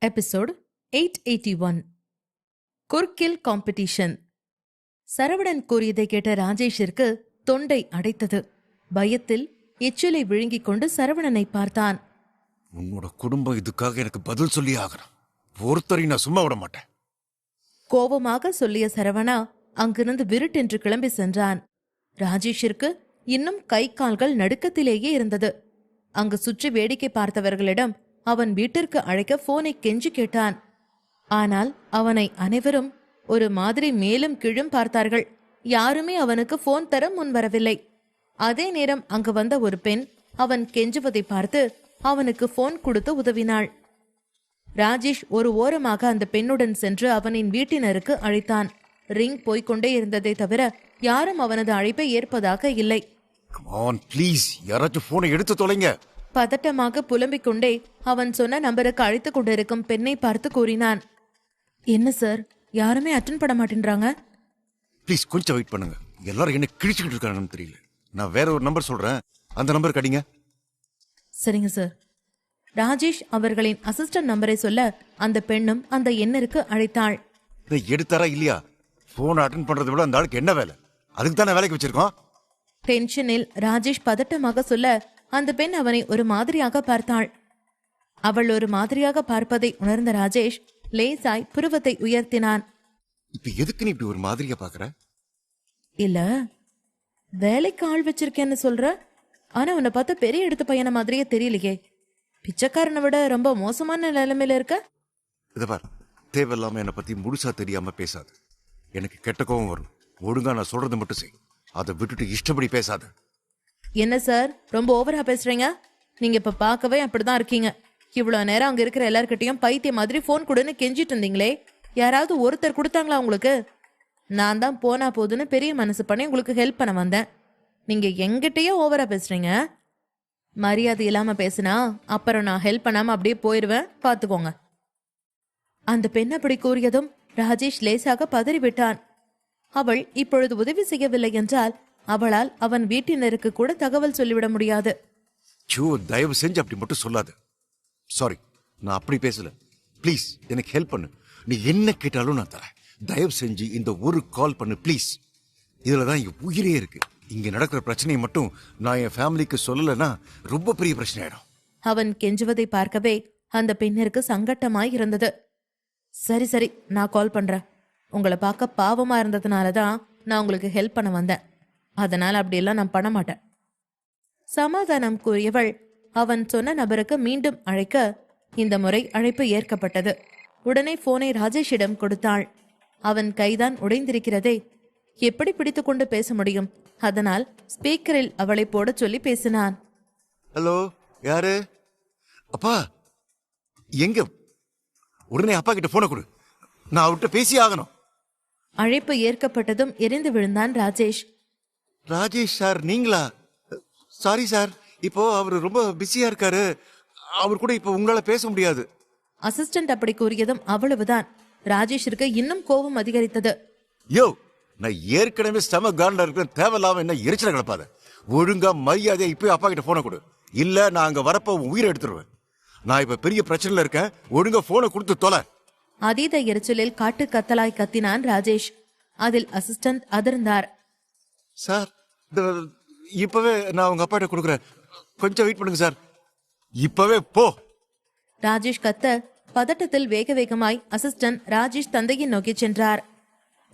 Episode 881 குர்கில் competition. Saravanan கூறியதை கேட்ட ராஜேஷிற்கு தொண்டை அடைத்தது. பயத்தில் எச்சிலை விழுங்கிக் கொண்டு சரவணனை பார்த்தான். உன்னோட குடும்பம் இதுக்காக எனக்கு பதில் சொல்லி ஆகணும். ஒருத்தரையும் நான் சும்மா விட மாட்டேன். கோபமாக சொல்லிய சரவணா அங்கிருந்து விருட்டென்று கிளம்பி சென்றான். ராஜேஷிற்கு இன்னும் கை கால்கள் நடுக்கத்திலேயே இருந்தது. அங்கு சுற்றி வேடிக்கை பார்த்தவர்களிடம் அவன் வீட்டிற்கு அழைக்க போனை கெஞ்சி கேட்டான். ஆனால் அவனை அனைவரும் ஒரு மாதிரி மேலும் கீழும் பார்த்தார்கள். யாருமே அவனுக்கு போன் தர முன்வரவில்லை. அதே நேரம் அங்கு வந்த ஒரு பெண் அவன் கெஞ்சுவதை பார்த்து அவனுக்கு போன் கொடுத்து உதவினாள். ராஜேஷ் ஒரு ஓரமாக அந்த பெண்ணுடன் சென்று அவனின் வீட்டினருக்கு அழைத்தான். ரிங் போய்கொண்டே இருந்ததை தவிர யாரும் அவனது அழைப்பை ஏற்பதாக இல்லை. எடுத்து தொலைங்க. பதட்டமாக புலம்பிக் கொண்டே அவன் சொன்ன நம்பருக்கு அழைத்துக் கொண்டிருக்கும் பெண்ணை பார்த்து கூறினான். என்ன சார், யாருமே அட்டன் பண்ண மாட்டேன்றாங்க. ப்ளீஸ் கொஞ்சம் வெயிட் பண்ணுங்க. எல்லாரும் என்ன கிழிச்சுக்கிட்டு இருக்காங்கன்னு தெரியல. நான் வேற ஒரு நம்பர் சொல்றேன், அந்த நம்பருக்கு அடிங்க. சரிங்க சார். ராஜேஷ் அவர்களின் அசிஸ்டன்ட் நம்பரை சொல்ல அந்த பெண்ணும் அந்த எண்ணிற்கு அழைத்தாள். எடுத்தாரா இல்லையா? போன் அட்டன் பண்றதை விட அந்த ஆளுக்கு என்ன வேலை? அதுக்கு தானே வேலைக்கு வச்சிருக்கோம். டென்ஷனில் ராஜேஷ் பதட்டமாக சொல்ல அந்த பெண் அவனை ஒரு மாதிரியாக பார்த்தாள். அவள் ஒரு மாதிரியாக பார்ப்பதை உணர்ந்த ராஜேஷ் லேசாய் புருவத்தை உயர்த்தினான். இப்ப எதுக்கு நீ இப்படி ஒரு மாதிரியா பாக்குற? இல்ல, வேலைக்கு ஆள் வச்சிருக்கேன்னு சொல்ற. ஆனா உன்னை பார்த்த பெரிய எடுத்த பையன மாதிரியே தெரியலையே. பிச்சைக்காரனை விட ரொம்ப மோசமான நிலைமையில இருக்க. இத பார், தேவையில்லாம என்னை பத்தி முழுசா தெரியாம பேசாது. எனக்கு கெட்ட கோபம் வரும். ஒழுங்கா நான் சொல்றதை மட்டும் செய். அதை விட்டுட்டு இஷ்டப்படி பேசாத. என்ன சார், ரொம்ப ஓவரா பேசுறீங்க. நீங்க இப்ப பார்க்கவே அப்படிதான் இருக்கீங்க. இவ்வளவு நேரம் அங்க இருக்கிற எல்லார்கிட்டையும் பைத்திய மாதிரி போன் கொடுன்னு கெஞ்சிட்டு இருந்தீங்களே, யாராவது ஒருத்தர் கொடுத்தாங்களா உங்களுக்கு? நான் தான் போனா போதுன்னு பெரிய மனசு பண்ணி உங்களுக்கு ஹெல்ப் பண்ண வந்தேன். நீங்க எங்கிட்டயே ஓவரா பேசுறீங்க. மரியாதை இல்லாம பேசுனா அப்புறம் நான் ஹெல்ப் பண்ணாம அப்படியே போயிருவேன், பாத்துக்கோங்க. அந்த பெண் அப்படி கூறியதும் ராஜேஷ் லேசாக பதறிவிட்டான். அவள் இப்பொழுது உதவி செய்யவில்லை என்றால் அவளால் அவன் வீட்டினருக்கு கூட தகவல் சொல்லிவிட முடியாது. தயவு செஞ்சு அப்படி மட்டும் சொல்லாத. சாரி, நான் அப்படி பேசல. ப்ளீஸ் எனக்கு ஹெல்ப் பண்ணு. நீ என்ன கேட்டாலும் நான் தரேன். தயவு செஞ்சு இந்த ஒரு கால் பண்ணு ப்ளீஸ். இதுலதான் என் உயிரே இருக்கு. இங்க நடக்கிற பிரச்சனையை மட்டும் நான் என் ஃபேமிலிக்கு சொல்லலைன்னா ரொம்ப பெரிய பிரச்சனை ஆயிடும். அவன் கெஞ்சுவதை பார்க்கவே அந்த பெண்ணிற்கு சங்கட்டமாய் இருந்தது. சரி சரி, நான் கால் பண்றேன். உங்களை பார்க்க பாவமா இருந்ததுனாலதான் நான் உங்களுக்கு ஹெல்ப் பண்ண வந்தேன். அதனால் அப்படியெல்லாம் நான் பண்ண மாட்டேன். சமாதானம் கூறியவள் அவன் சொன்ன நபருக்கு மீண்டும் அழைக்க இந்த முறை அழைப்பு ஏற்கப்பட்டது. உடனே போனை ராஜேஷிடம் கொடுத்தாள். அவன் கைதான் உடைந்திருக்கிறதே, எப்படி பிடித்து கொண்டு பேச முடியும்? அதனால் ஸ்பீக்கரில் அவளை போட சொல்லி பேசினான். ஹலோ, யாரு? அப்பா எங்க? உடனே அப்பா கிட்ட போன கொடு, நான் அவர்கிட்ட பேசி ஆகணும். அழைப்பு ஏற்கப்பட்டதும் எரிந்து விழுந்தான் ராஜேஷ். ராஜேஷ் சார், நீங்களா? சாரி சார், இப்போ அவரு ரொம்ப பிஸியா இருக்காரு. அவர் கூட இப்போ உங்களால பேச முடியாது. அசிஸ்டன்ட் அப்படி கூறியதும் அவ்வளவுதான். ராஜேஷிற்கு இன்னும் கோபம் அதிகரித்தது. யோ, நான் ஏற்கனவே ஸ்டமக் கார்டன்ல இருக்கிறேன். தேவையில்லாம என்ன எரிச்சல கிளப்பாத. ஒழுங்கா மரியாதையா இப்போ அப்பா கிட்ட போன கொடு, இல்ல நான் அங்க வரப்ப உயிரை எடுத்துருவேன். நான் இப்ப பெரிய பிரச்சனைல இருக்கேன். ஒழுங்கா போனை கொடுத்து தொலை. அதீத எரிச்சலில் காட்டு கத்தலாய் கத்தினான் ராஜேஷ். அதில் அசிஸ்டன்ட் அதிர்ந்தார். சார், இப்பவே நான் உங்க அப்பாட்ட கொடுக்குறேன், கொஞ்சம் வெயிட் பண்ணுங்க சார். இப்பவே போ. ராஜேஷ் கத்த பதட்டத்தில் வேக வேகமாய் அசிஸ்டன்ட் ராஜேஷ் தந்தையை நோக்கி சென்றார்.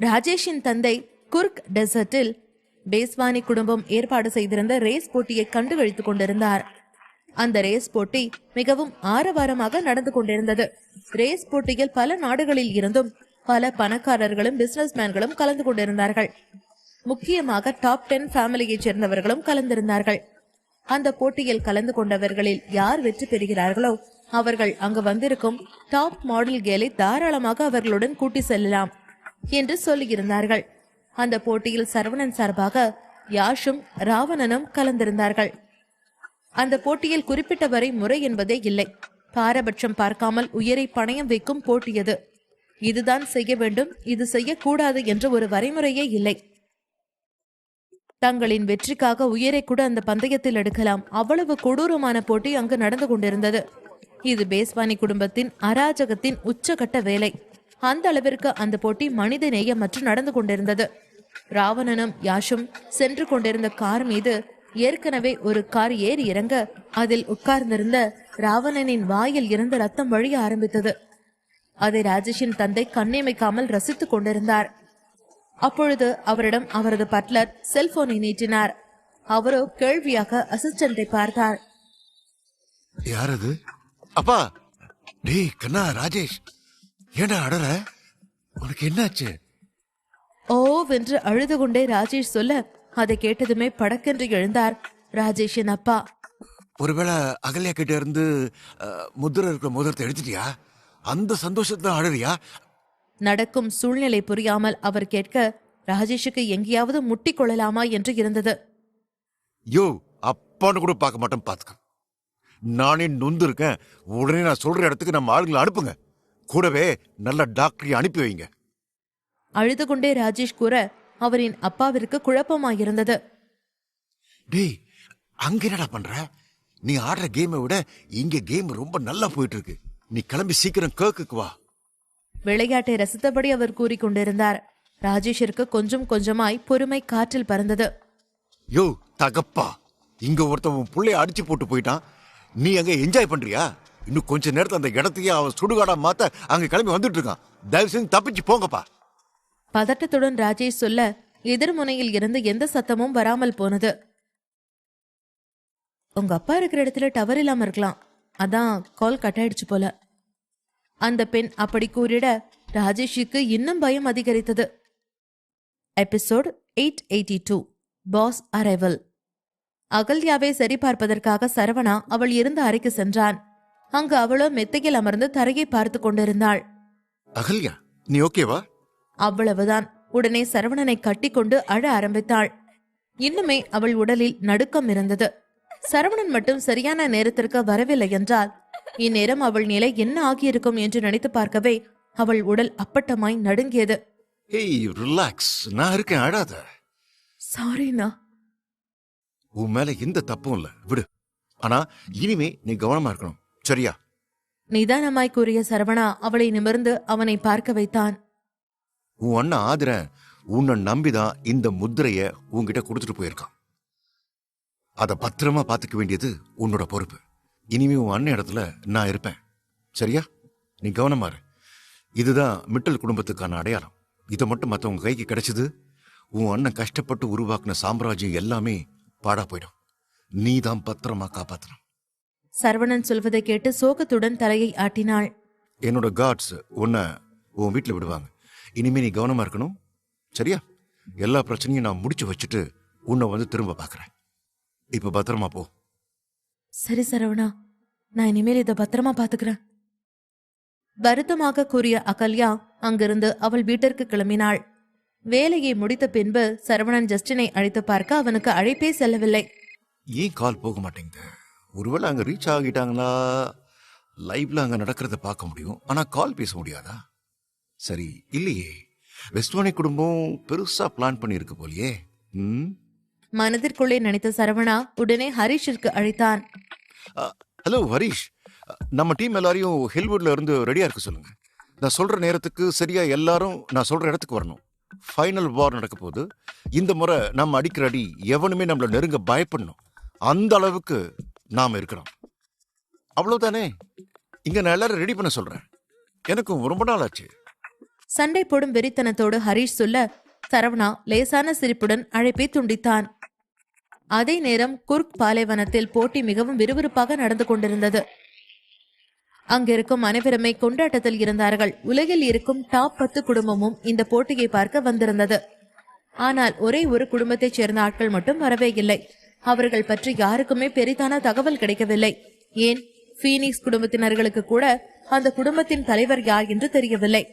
ராஜேஷின் தந்தை குர்க் டெசர்ட்டில் பேஸ்வானி குடும்பம் ஏற்பாடு செய்திருந்த ரேஸ் போட்டியை கண்டு கழித்துக் கொண்டிருந்தார். அந்த ரேஸ் போட்டி மிகவும் ஆரவாரமாக நடந்து கொண்டிருந்தது. ரேஸ் போட்டியில் பல நாடுகளில் இருந்தும் பல பணக்காரர்களும் பிசினஸ்மேன்களும் கலந்து கொண்டிருந்தார்கள். முக்கியமாக டாப் 10 ஃபேமிலியைச் சேர்ந்தவர்களும் கலந்திருந்தார்கள். அந்த போட்டியில் கலந்து கொண்டவர்களில் யார் வெற்றி பெறுகிறார்களோ அவர்கள் அங்கு வந்திருக்கும் டாப் மாடல் கேலை தாராளமாக அவர்களுடன் கூட்டி செல்லலாம் என்று சொல்லியிருந்தார்கள். அந்த போட்டியில் சரவணன் சார்பாக யாஷும் ராவணனும் கலந்திருந்தார்கள். அந்த போட்டியில் குறிப்பிட்ட வரை முறை என்பதே இல்லை. பாரபட்சம் பார்க்காமல் உயிரை பணயம் வைக்கும் போட்டியது. இதுதான் செய்ய வேண்டும், இது செய்யக்கூடாது என்ற ஒரு வரைமுறையே இல்லை. தங்களின் வெற்றிக்காக உயிரை கூட அந்த பந்தயத்தில் எடுக்கலாம். அவ்வளவு கொடூரமான போட்டி அங்கு நடந்து கொண்டிருந்தது. இது பேஸ்வானி குடும்பத்தின் அராஜகத்தின் உச்சகட்ட வேலை. அந்த அளவிற்கு அந்த போட்டி மனித நேயமற்று நடந்து கொண்டிருந்தது. ராவணனும் யாஷும் சென்று கொண்டிருந்த கார் மீது ஏற்கனவே ஒரு கார் ஏறி இறங்க அதில் உட்கார்ந்திருந்த ராவணனின் வாயில் இருந்து ரத்தம் வழிய ஆரம்பித்தது. அதை ராஜேஷின் தந்தை கண்ணிமைக்காமல் ரசித்துக் கொண்டிருந்தார். அப்பொழுது அவரிடம் அவரது பட்லர் செல்போனை நீட்டினார். அவரோ கேள்வியாக அசிஸ்டண்டை பார்த்தார். யாரது? அப்பா! டேய் கண்ணா, ராஜேஷ், ஏண்டா அடற? உனக்கு என்னாச்சு? ஓவென்று அழுது கொண்டே ராஜேஷ் சொல்ல, அதை கேட்டதுமே படக்கென்று எழுந்தார் ராஜேஷின் அப்பா. ஒருவேளை அகல்யா கிட்ட இருந்து முத்திரை இருக்கிற மோதிரத்தை எடுத்துட்டியா? அந்த சந்தோஷத்தை அழறியா? நடக்கும் சூழ்நிலை புரியாமல் அவர் கேட்க, ராஜேஷுக்கு எங்கேயாவது முட்டி கொள்ளலாமா என்று இருந்தது. யோ, அப்பான்னு கூட பார்க்க மாட்டேன், பாத்துக்க. நானே நொந்து இருக்கேன். உடனே நான் சொல்ற இடத்துக்கு நம்ம ஆளுங்களை அனுப்புங்க. கூடவே நல்ல டாக்டரை அனுப்பி வைங்க. அழுது கொண்டே ராஜேஷ் கூற, அவரின் அப்பாவிற்கு குழப்பமாயிருந்தது. டேய், அங்க என்னடா பண்ற? நீ ஆடுற கேமை விட இங்க கேம் ரொம்ப நல்லா போயிட்டு இருக்கு. நீ கிளம்பி சீக்கிரம் கேக்குக்கு வா. விளையாட்டை ரசித்தபடி அவர் கூறிக்கொண்டிருந்தார். ராஜேஷிற்கு கொஞ்சம் கொஞ்சமாய் பொறுமை காற்றில் பறந்தது. யோ தகப்பா, இங்க ஒருத்தன் புள்ளைய அடிச்சு போட்டு போயிட்டான். நீ அங்க என்ஜாய் பண்றியா? இன்னும் கொஞ்ச நேரத்துல அந்த இடத்தையே அவன் சுடுகாடா மாத்த அங்க கிளம்பி வந்துட்டு இருக்கான். தயவு செஞ்சு தப்பிச்சு போங்கப்பா. பதட்டத்துடன் ராஜேஷ் சொல்ல, எதிர்முனையில் இருந்து எந்த சத்தமும் வராமல் போனது. உங்க அப்பா இருக்கிற இடத்துல டவர் இல்லாம இருக்கலாம், அதான் கால் கட் ஆயிடுச்சு போல. அந்த பெண் அப்படி கூறிட ராஜேஷுக்கு இன்னும் பயம் அதிகரித்தது. Episode 882 boss arrival. அகல்யாவை சரிபார்ப்பதற்காக சரவணா அவள் இருந்த அறைக்கு சென்றான். அங்கு அவளோ மெத்தையில் அமர்ந்து தரையை பார்த்து கொண்டிருந்தாள். அகல்யா, நீ ஓகேவா? அவ்வளவுதான். உடனே சரவணனை கட்டிக்கொண்டு அழ ஆரம்பித்தாள். இன்னுமே அவள் உடலில் நடுக்கம் இருந்தது. சரவணன் மட்டும் சரியான நேரத்திற்கு வரவில்லை என்றால் இந்நேரம் அவள் நிலை என்ன ஆகியிருக்கும் என்று நினைத்து பார்க்கவே அவள் உடல் அப்பட்டமாய் நடுங்கியது. ஏய், ரிலாக்ஸ், நான் இருக்கேன், அழாத. சாரிண்ணா. உன் மேல எந்த தப்பும் இல்ல, விடு. ஆனா இனிமே நீ கவனமா இருக்கணும், சரியா? நிதானமாய் கூறிய சரவணா அவளை நிமிர்ந்து அவனை பார்க்க வைத்தான். உன் அண்ணன் ஆதிரன் உன்னை நம்பிதான் இந்த முத்திரைய உன்கிட்ட கொடுத்துட்டு போயிருக்கான். அத பத்திரமா பாத்துக்க வேண்டியது உன்னோட பொறுப்பு. இனிமே உன் அண்ணன் இடத்துல நான் இருப்பேன், சரியா? நீ கவனமா இரு. இதுதான் மிட்டல் குடும்பத்துக்கான அடையாளம். இதை மட்டும் மத்தவங்க கைக்கு கிடைச்சது, உன் அண்ணன் கஷ்டப்பட்டு உருவாக்குன சாம்ராஜ்யம் எல்லாமே பாடா போயிடும். நீ தான் பத்திரமா காப்பாத்தணும். சரவணன் சொல்வதை கேட்டு சோகத்துடன் தலையை ஆட்டினாள். என்னோட காட்ஸ் உன்னை உன் வீட்டுல விடுவாங்க. இனிமே நீ கவனமா இருக்கணும், சரியா? எல்லா பிரச்சனையும் நான் முடிச்சு வச்சுட்டு உன்னை வந்து திரும்ப பாக்குறேன். இப்ப பத்திரமா போ. சரி சரவணா, நான் இனிமேல் இதை பத்திரமா பாத்துக்கிறேன். வருத்தமாக கூறிய அகல்யா அங்கிருந்து அவள் வீட்டிற்கு கிளம்பினாள். வேலையை முடித்த பின்பு சரவணன் ஜஸ்டினை அழைத்து பார்க்க அவனுக்கு அழைப்பே செல்லவில்லை. ஏன் கால் போக மாட்டேங்குது? ஒருவேளை அங்க ரீச் ஆகிட்டாங்களா? லைவ்ல அங்க நடக்கிறத பார்க்க முடியும், ஆனா கால் பேச முடியாதா? சரி, இல்லையே. வெஸ்ட்வானி குடும்பம் பெருசா பிளான் பண்ணி இருக்கு போலியே. மனதிற்குள்ளே நினைத்த சரவணா உடனே ஹரிஷிற்கு அழைத்தான். ஹலோ ஹரிஷ், நம்ம டீம் எல்லாரையும் ஹில்வுட்ல இருந்து ரெடியா இருக்க சொல்லுங்க. நான் சொல்ற நேரத்துக்கு சரியா எல்லாரும் நான் சொல்ற இடத்துக்கு வரணும். ஃபைனல் வார் நடக்க போது. இந்த முறை நம்ம அடிக்கிற அடி எவனுமே நம்மள நெருங்க பயப்படணும். அந்த அளவுக்கு நாம இருக்கிறோம். அவ்வளவுதானே? இங்க நான் எல்லாரும் ரெடி பண்ண சொல்றேன். எனக்கும் ரொம்ப நாள் ஆச்சு. சண்டை போடும் வெறித்தனத்தோடு ஹரிஷ் சொல்ல, சரவணா லேசான சிரிப்புடன் அழைப்பை துண்டித்தான். அதே நேரம் குர்க் பாலைவனத்தில் போட்டி மிகவும் விறுவிறுப்பாக நடந்து கொண்டிருந்தது. அங்கிருக்கும் அனைவருமே கொண்டாட்டத்தில் இருந்தார்கள். உலகில் இருக்கும் டாப் 10 குடும்பமும் இந்த போட்டியை பார்க்க வந்திருந்தது. ஆனால் ஒரே ஒரு குடும்பத்தைச் சேர்ந்த ஆட்கள் மட்டும் வரவே இல்லை. அவர்கள் பற்றி யாருக்குமே பெரிதான தகவல் கிடைக்கவில்லை. ஏன், பீனிக்ஸ் குடும்பத்தினர்களுக்கு கூட அந்த குடும்பத்தின் தலைவர் யார் என்று தெரியவில்லை.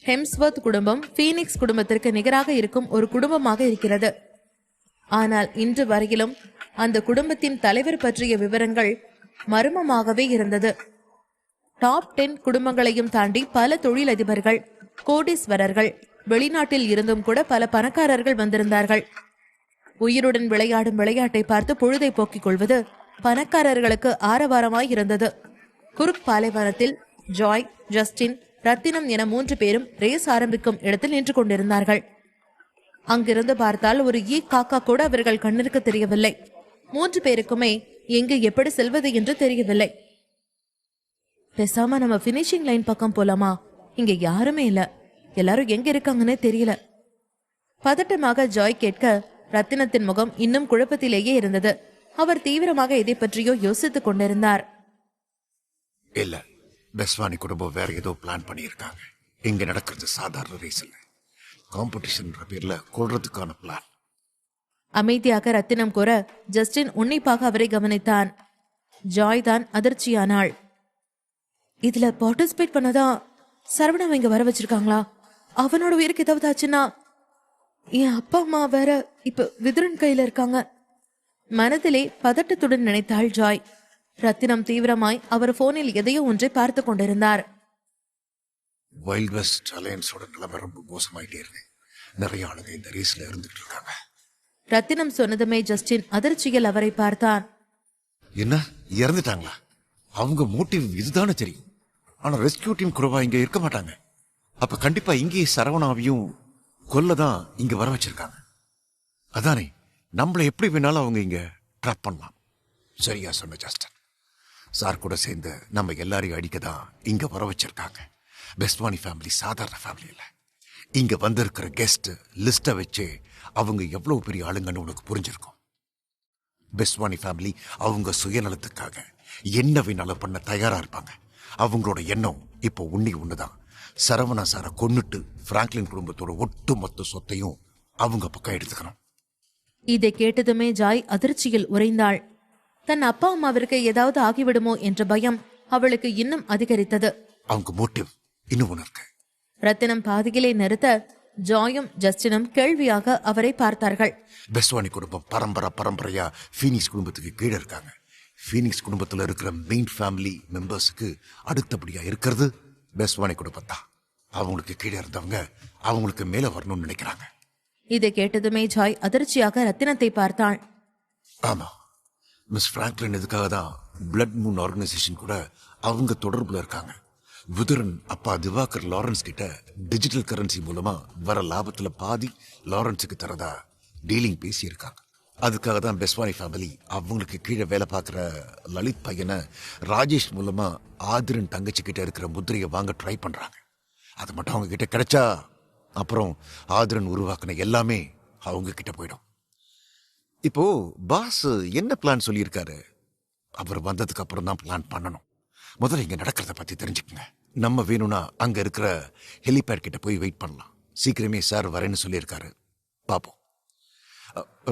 ஹெம்ஸ்வர்த் குடும்பம் பீனிக்ஸ் குடும்பத்திற்கு நிகராக இருக்கும் ஒரு குடும்பமாக இருக்கிறது. ஆனால் இன்று வரையிலும் அந்த குடும்பத்தின் தலைவர் பற்றிய விவரங்கள் மர்மமாகவே இருந்தது. டாப் 10 குடும்பங்களையும் தாண்டி பல தொழிலதிபர்கள், கோடீஸ்வரர்கள், வெளிநாட்டில் இருந்தும் கூட பல பணக்காரர்கள் வந்திருந்தார்கள். உயிருடன் விளையாடும் விளையாட்டை பார்த்து பொழுதை போக்கிக் கொள்வது பணக்காரர்களுக்கு ஆரவாரமாய் இருந்தது. குருக் பாலைவனத்தில் ஜாய், ஜஸ்டின், ரத்தினம் என 3 பேரும் ரேஸ் ஆரம்பிக்கும் இடத்தில் நின்று கொண்டிருந்தார்கள். அங்கிருந்து பார்த்தால் ஒரு காக்கா கூட அவர்கள் கண்ணிற்கு தெரியவில்லை. 3 பேருக்குமே எங்கு எப்படி செல்வது என்று தெரியவில்லை. பேசாம நம்ம பினிஷிங் லைன் பக்கம் போலாமா? இங்க யாருமே இல்ல, எல்லாரும் எங்க இருக்காங்கன்னே தெரியல. பதட்டமாக ஜாய் கேட்க ரத்தினத்தின் முகம் இன்னும் குழப்பத்திலேயே இருந்தது. அவர் தீவிரமாக எதை பற்றியோ யோசித்துக் கொண்டிருந்தார். இல்ல, பெஸ்வானி குடும்பம் வேற ஏதோ பிளான் பண்ணியிருக்காங்க. இங்க நடக்கிறது சாதாரண ரேஸ் இல்ல, காம்படிஷன் பேர்ல கொள்றதுக்கான பிளான். அமைதியாக ரத்தினம் கூற ஜஸ்டின் உன்னிப்பாக அவரை கவனித்தான். ஜாய் தான் அதிர்ச்சியானாள். இதுல பார்ட்டிசிபேட் பண்ணதான் சரவணன் இங்க வர வச்சிருக்காங்களா? அவனோட உயிருக்கு ஏதாவது ஆச்சுன்னா என் அப்பா அம்மா வேற இப்ப விதுரன் கையில இருக்காங்க. மனதிலே பதட்டத்துடன் நினைத்தாள் ஜாய். ரத்தினம் தீவிரமாய் அவர் போனில் எதையோ ஒன்றை பார்த்து கொண்டிருந்தார். வைல்ட் வெஸ்ட் அலையன்ஸோட நிலைமை ரொம்ப மோசமாயிட்டே இருக்கு. நிறைய ஆளுங்க இந்த ரேஸ்ல இருந்துட்டு இருக்காங்க. ரத்தினம் சொன்னதுமே ஜஸ்டின் அதிர்ச்சியில் அவரை பார்த்தான். என்ன, இறந்துட்டாங்களா? அவங்க மோட்டிவ் இதுதானே தெரியும். ஆனா ரெஸ்கியூ டீம் குறைவா இங்க இருக்க மாட்டாங்க. அப்ப கண்டிப்பா இங்கேயே சரவணாவையும் கொல்லதான் இங்க வர வச்சிருக்காங்க. அதானே, நம்மள எப்படி வேணாலும் அவங்க இங்க ட்ராப் பண்ணலாம். சரியா சொன்ன ஜஸ்டின். சார் கூட சேர்ந்து நம்ம எல்லாரையும் அடிக்க தான் இங்க வர வச்சிருக்காங்க. பெஸ்வானி ஃபேமிலி சாதாரண ஃபேமிலி இல்ல. இங்க வந்திருக்கிற கெஸ்ட் லிஸ்ட வச்சு அவங்க எவ்வளவு பெரிய ஆளுங்கன்னு உனக்கு புரிஞ்சிருக்கும். பெஸ்வானி ஃபேமிலி அவங்க சுயநலத்துக்காக என்ன வேணாலும் பண்ண தயாரா இருப்பாங்க. அவங்களோட எண்ணம் இப்போ ஒண்ணுதான், சரவணா சாரை கொன்னுட்டு பிராங்க்லின் குடும்பத்தோட ஒட்டுமொத்த சொத்தையும் அவங்க பக்கம் எடுத்துக்கணும். இதை கேட்டதுமே ஜாய் அதிர்ச்சியில் உறைந்தாள். தன் அப்பா அம்மாவிற்கு ஏதாவது ஆகிவிடுமோ என்ற பயம் அவளுக்கு இன்னும் அதிகரித்தது. அவங்க மோட்டிவ் இன்னும் ஒண்ணு இருக்கு. ரத்தினம் பாதியிலே நிறுத்த ஜாயும் ஜஸ்டினும் கேள்வியாக அவரை பார்த்தார்கள். பெஸ்வானி குடும்பம் பரம்பரையா ஃபீனிக்ஸ் குடும்பத்துக்கு கீழே இருக்காங்க. ஃபீனிக்ஸ் குடும்பத்துல இருக்கிற மெயின் ஃபேமிலி மெம்பர்ஸுக்கு அடுத்தபடியா இருக்கிறது பெஸ்வானி குடும்பம் தான். அவங்களுக்கு கீழே இருந்தவங்க அவங்களுக்கு மேல வரணும்னு நினைக்கிறாங்க. இதை கேட்டதுமே ஜாய் அதிர்ச்சியாக ரத்தினத்தை பார்த்தாள். ஆமா, மிஸ் பிராங்க்லின் இதுக்காக தான் பிளட் மூன் ஆர்கனைசேஷன் கூட அவங்க தொடர்புல இருக்காங்க. விதுரன் அப்பா திவாகர் லாரன்ஸ் கிட்ட டிஜிட்டல் கரன்சி மூலமா வர லாபத்துல பாதி லாரன்ஸுக்கு தரதா டீலிங் பேசி இருக்காங்க. அதுக்காக தான் பெஸ்வானி ஃபேமிலி அவங்களுக்கு கீழே வேலை பார்க்குற லலித் பையனை ராஜேஷ் மூலமா ஆதிரன் தங்கச்சி கிட்ட இருக்கிற முத்திரையை வாங்க ட்ரை பண்றாங்க. அது மட்டும் அவங்க கிட்ட கிடைச்சா அப்புறம் ஆதிரன் உருவாக்குன எல்லாமே அவங்க கிட்ட போயிடும். இப்போ பாஸ் என்ன பிளான் சொல்லியிருக்காரு? அவர் வந்ததுக்கு அப்புறம் தான் பிளான் பண்ணணும். முதல்ல இங்க நடக்கிறத பத்தி தெரிஞ்சுக்கங்க. நம்ம வேணும்னா அங்க இருக்கிற ஹெலிபேட் கிட்ட போய் வெயிட் பண்ணலாம். சீக்கிரமே சார் வரேன்னு சொல்லியிருக்காரு, பாப்போம்.